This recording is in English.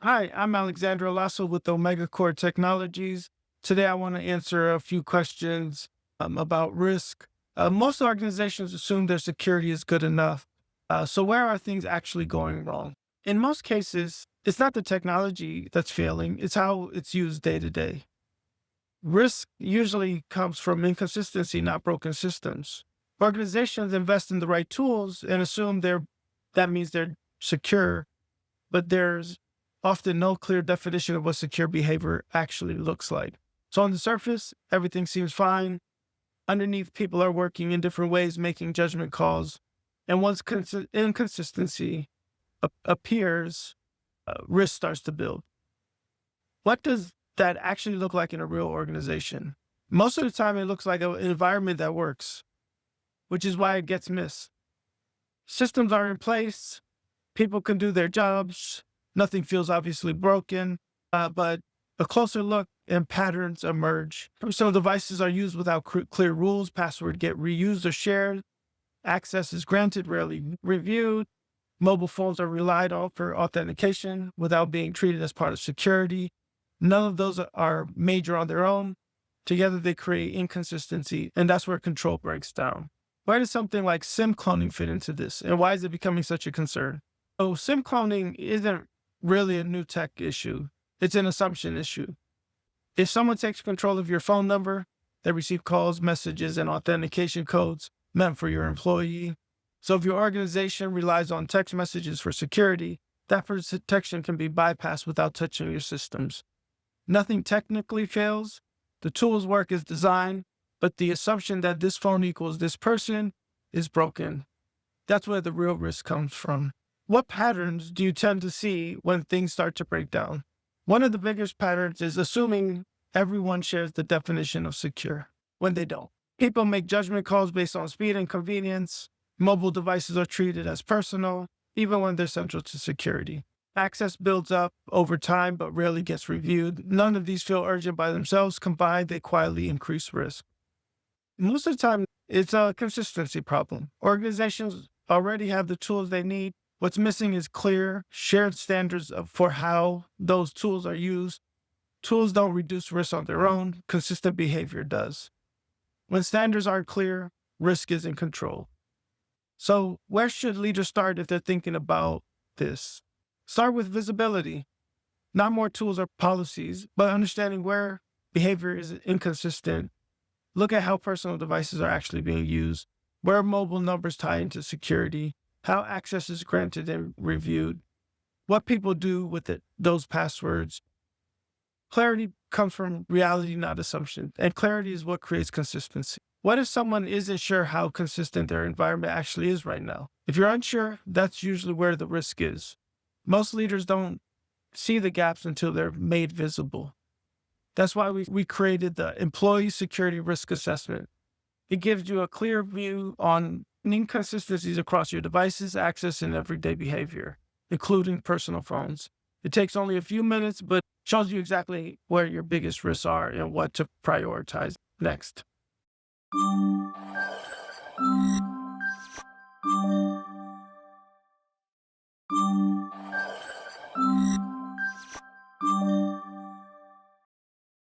Hi, I'm Alexandra Lasso with Omega Core Technologies. Today, I want to answer a few questions about risk. Most organizations assume their security is good enough. So, where are things actually going wrong? In most cases, it's not the technology that's failing, it's how it's used day to day. Risk usually comes from inconsistency, not broken systems. Organizations invest in the right tools and assume that means they're secure, but there's often no clear definition of what secure behavior actually looks like. So on the surface, everything seems fine. Underneath, people are working in different ways, making judgment calls. And once inconsistency appears, risk starts to build. What does that actually look like in a real organization? Most of the time, it looks like an environment that works, which is why it gets missed. Systems are in place, people can do their jobs, nothing feels obviously broken, but a closer look and patterns emerge. Personal devices are used without clear rules, passwords get reused or shared, access is granted, rarely reviewed. Mobile phones are relied on for authentication without being treated as part of security. None of those are major on their own. Together, they create inconsistency, and that's where control breaks down. Where does something like SIM cloning fit into this, and why is it becoming such a concern? So, SIM cloning isn't really a new tech issue, it's an assumption issue. If someone takes control of your phone number, they receive calls, messages, and authentication codes meant for your employee. So if your organization relies on text messages for security, that protection can be bypassed without touching your systems. Nothing technically fails. The tools work as designed, but the assumption that this phone equals this person is broken. That's where the real risk comes from. What patterns do you tend to see when things start to break down? One of the biggest patterns is assuming everyone shares the definition of secure when they don't. People make judgment calls based on speed and convenience. Mobile devices are treated as personal, even when they're central to security. Access builds up over time, but rarely gets reviewed. None of these feel urgent by themselves. Combined, they quietly increase risk. Most of the time, it's a consistency problem. Organizations already have the tools they need. What's missing is clear, shared standards for how those tools are used. Tools don't reduce risk on their own, consistent behavior does. When standards aren't clear, risk is in control. So, where should leaders start if they're thinking about this? Start with visibility, not more tools or policies, but understanding where behavior is inconsistent. Look at how personal devices are actually being used, where mobile numbers tie into security, how access is granted and reviewed, what people do with those passwords. Clarity comes from reality, not assumption, and clarity is what creates consistency. What if someone isn't sure how consistent their environment actually is right now? If you're unsure, that's usually where the risk is. Most leaders don't see the gaps until they're made visible. That's why we created the Employee Security Risk Assessment. It gives you a clear view on inconsistencies across your devices, access, and everyday behavior, including personal phones. It takes only a few minutes, but shows you exactly where your biggest risks are and what to prioritize next.